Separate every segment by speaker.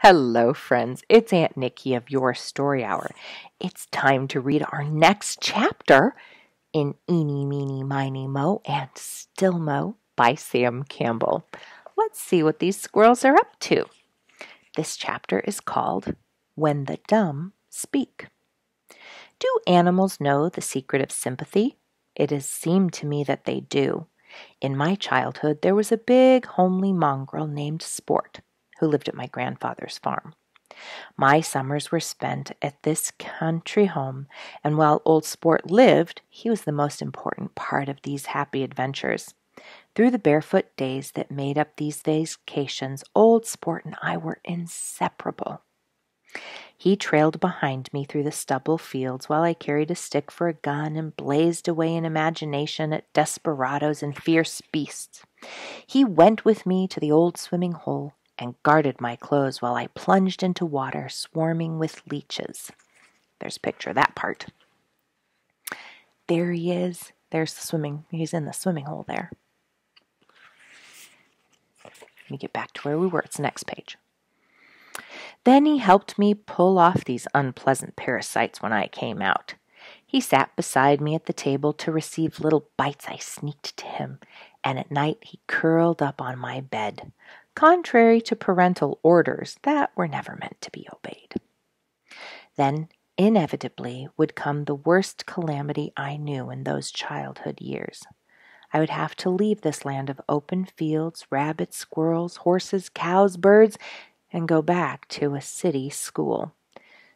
Speaker 1: Hello, friends. It's Aunt Nikki of Your Story Hour. It's time to read our next chapter in Eeny, Meeny, Miny, Mo, and Still Mo by Sam Campbell. Let's see what these squirrels are up to. This chapter is called When the Dumb Speak. Do animals know the secret of sympathy? It has seemed to me that they do. In my childhood, there was a big, homely mongrel named Sport, who lived at my grandfather's farm. My summers were spent at this country home, and while old Sport lived, he was the most important part of these happy adventures. Through the barefoot days that made up these vacations, old Sport and I were inseparable. He trailed behind me through the stubble fields while I carried a stick for a gun and blazed away in imagination at desperadoes and fierce beasts. He went with me to the old swimming hole and guarded my clothes while I plunged into water swarming with leeches. There's a picture of that part. There he is. He's in the swimming hole there. Let me get back to where we were. It's the next page. Then he helped me pull off these unpleasant parasites when I came out. He sat beside me at the table to receive little bites I sneaked to him, and at night he curled up on my bed, contrary to parental orders that were never meant to be obeyed. Then, inevitably, would come the worst calamity I knew in those childhood years. I would have to leave this land of open fields, rabbits, squirrels, horses, cows, birds, and go back to a city school.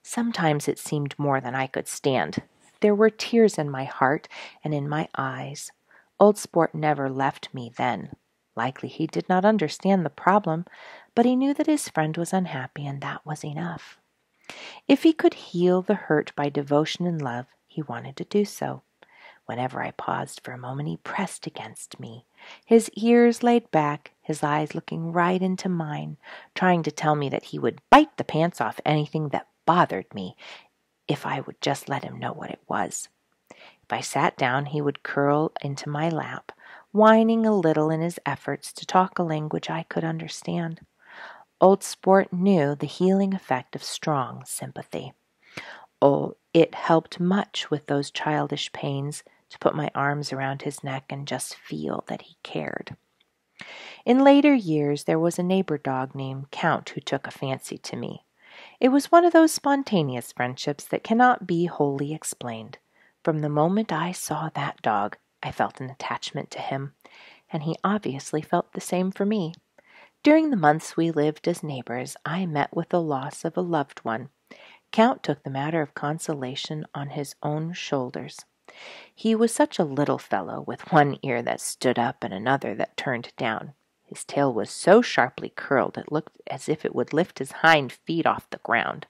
Speaker 1: Sometimes it seemed more than I could stand. There were tears in my heart and in my eyes. Old Sport never left me then. Likely he did not understand the problem, but he knew that his friend was unhappy, and that was enough. If he could heal the hurt by devotion and love, he wanted to do so. Whenever I paused for a moment, he pressed against me, his ears laid back, his eyes looking right into mine, trying to tell me that he would bite the pants off anything that bothered me if I would just let him know what it was. If I sat down, he would curl into my lap, whining a little in his efforts to talk a language I could understand. Old Sport knew the healing effect of strong sympathy. Oh, it helped much with those childish pains to put my arms around his neck and just feel that he cared. In later years, there was a neighbor dog named Count who took a fancy to me. It was one of those spontaneous friendships that cannot be wholly explained. From the moment I saw that dog, I felt an attachment to him, and he obviously felt the same for me. During the months we lived as neighbors, I met with the loss of a loved one. Count took the matter of consolation on his own shoulders. He was such a little fellow, with one ear that stood up and another that turned down. His tail was so sharply curled it looked as if it would lift his hind feet off the ground.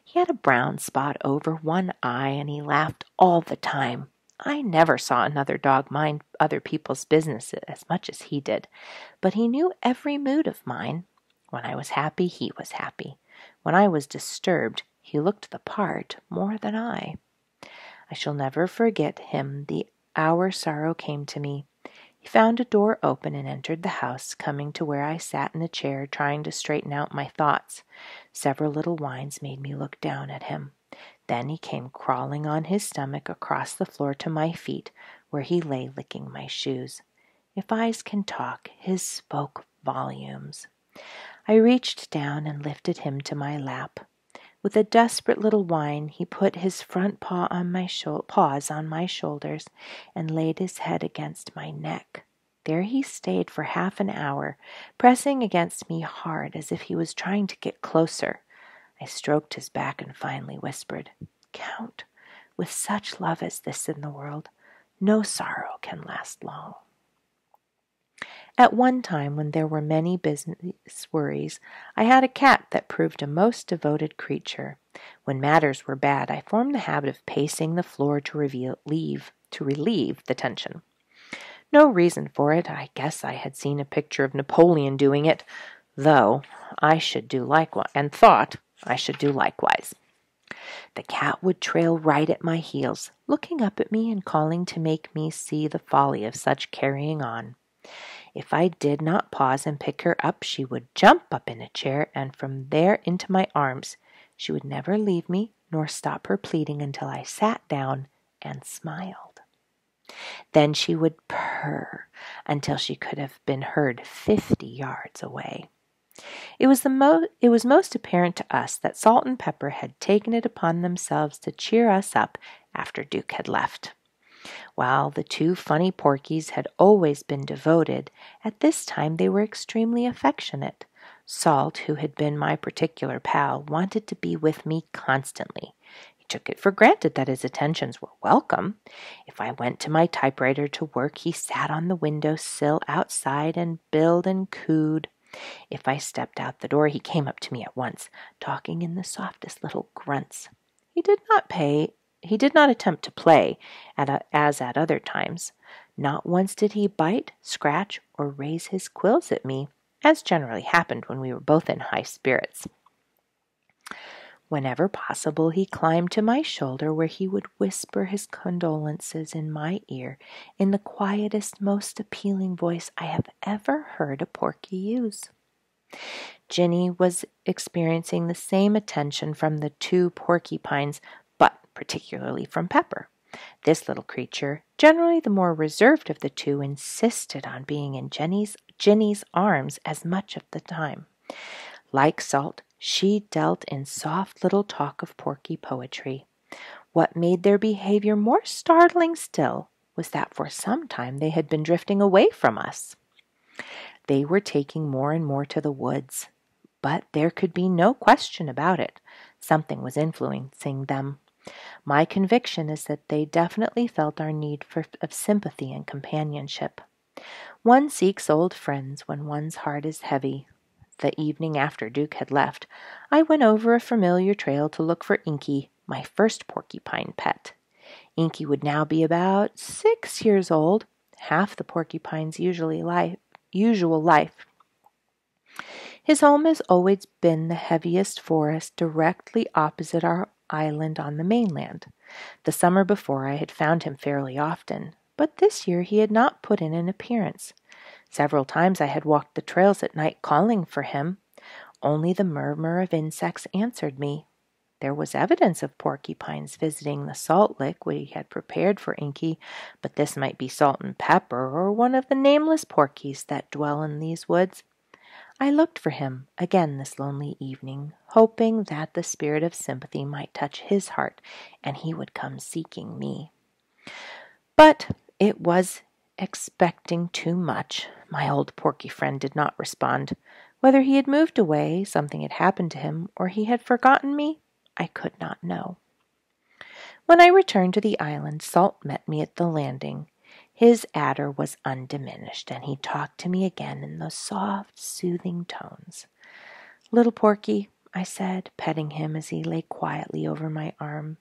Speaker 1: He had a brown spot over one eye, and he laughed all the time. I never saw another dog mind other people's business as much as he did, but he knew every mood of mine. When I was happy, he was happy. When I was disturbed, he looked the part more than I. I shall never forget him the hour sorrow came to me. He found a door open and entered the house, coming to where I sat in a chair trying to straighten out my thoughts. Several little whines made me look down at him. Then he came crawling on his stomach across the floor to my feet, where he lay licking my shoes. If eyes can talk, his spoke volumes. I reached down and lifted him to my lap. With a desperate little whine, he put his front paws on my shoulders and laid his head against my neck. There he stayed for half an hour, pressing against me hard as if he was trying to get closer. I stroked his back and finally whispered, "Count, with such love as this in the world, no sorrow can last long." At one time, when there were many business worries, I had a cat that proved a most devoted creature. When matters were bad, I formed the habit of pacing the floor to relieve the tension. No reason for it. I guess I had seen a picture of Napoleon doing it, though I should do likewise, and thought I should do likewise. The cat would trail right at my heels, looking up at me and calling to make me see the folly of such carrying on. If I did not pause and pick her up, she would jump up in a chair and from there into my arms. She would never leave me nor stop her pleading until I sat down and smiled. Then she would purr until she could have been heard 50 yards away. It was most apparent to us that Salt and Pepper had taken it upon themselves to cheer us up after Duke had left. While the two funny porkies had always been devoted, at this time they were extremely affectionate. Salt, who had been my particular pal, wanted to be with me constantly. He took it for granted that his attentions were welcome. If I went to my typewriter to work, he sat on the window sill outside and billed and cooed. If I stepped out the door, he came up to me at once, talking in the softest little grunts. He did not attempt to play, as at other times. Not once did he bite, scratch, or raise his quills at me, as generally happened when we were both in high spirits. Whenever possible, he climbed to my shoulder, where he would whisper his condolences in my ear in the quietest, most appealing voice I have ever heard a porky use. Giny was experiencing the same attention from the two porcupines, but particularly from Pepper. This little creature, generally the more reserved of the two, insisted on being in Ginny's arms as much of the time. Like Salt, she dealt in soft little talk of porky poetry. What made their behavior more startling still was that for some time they had been drifting away from us. They were taking more and more to the woods, but there could be no question about it. Something was influencing them. My conviction is that they definitely felt our need of sympathy and companionship. One seeks old friends when one's heart is heavy. The evening after Duke had left, I went over a familiar trail to look for Inky, my first porcupine pet. Inky would now be about 6 years old, half the porcupine's usual life. His home has always been the heaviest forest directly opposite our island on the mainland. The summer before I had found him fairly often, but this year he had not put in an appearance. Several times I had walked the trails at night calling for him. Only the murmur of insects answered me. There was evidence of porcupines visiting the salt lick we had prepared for Inky, but this might be Salt and Pepper or one of the nameless porkies that dwell in these woods. I looked for him again this lonely evening, hoping that the spirit of sympathy might touch his heart and he would come seeking me. But it was expecting too much. My old porky friend did not respond. Whether he had moved away, something had happened to him, or he had forgotten me, I could not know. When I returned to the island, Salt met me at the landing. His adder was undiminished, and he talked to me again in those soft, soothing tones. "Little Porky," I said, petting him as he lay quietly over my arm,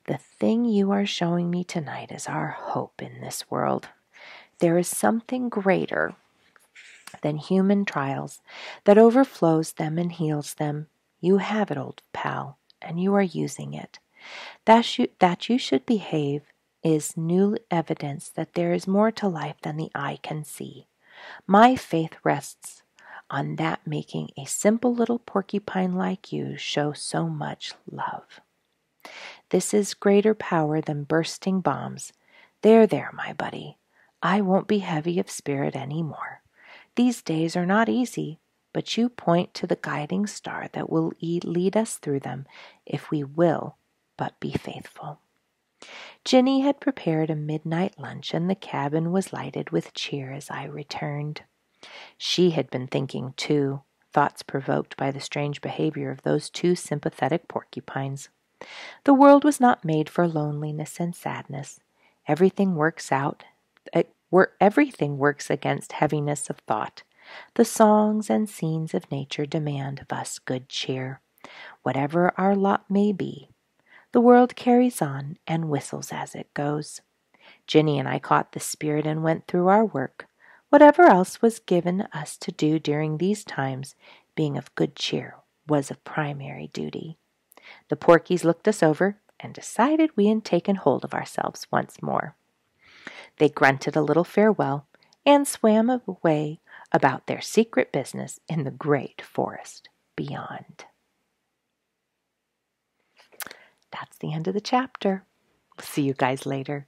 Speaker 1: "the thing you are showing me tonight is our hope in this world. There is something greater than human trials that overflows them and heals them. You have it, old pal, and you are using it. That you should behave is new evidence that there is more to life than the eye can see. My faith rests on that making a simple little porcupine like you show so much love. This is greater power than bursting bombs. There, my buddy. I won't be heavy of spirit any more. These days are not easy, but you point to the guiding star that will lead us through them if we will but be faithful." Giny had prepared a midnight lunch, and the cabin was lighted with cheer as I returned. She had been thinking, too, thoughts provoked by the strange behavior of those two sympathetic porcupines. The world was not made for loneliness and sadness. Everything works against heaviness of thought. The songs and scenes of nature demand of us good cheer. Whatever our lot may be, the world carries on and whistles as it goes. Giny and I caught the spirit and went through our work. Whatever else was given us to do during these times, being of good cheer was a primary duty. The porkies looked us over and decided we had taken hold of ourselves once more. They grunted a little farewell and swam away about their secret business in the great forest beyond. That's the end of the chapter. We'll see you guys later.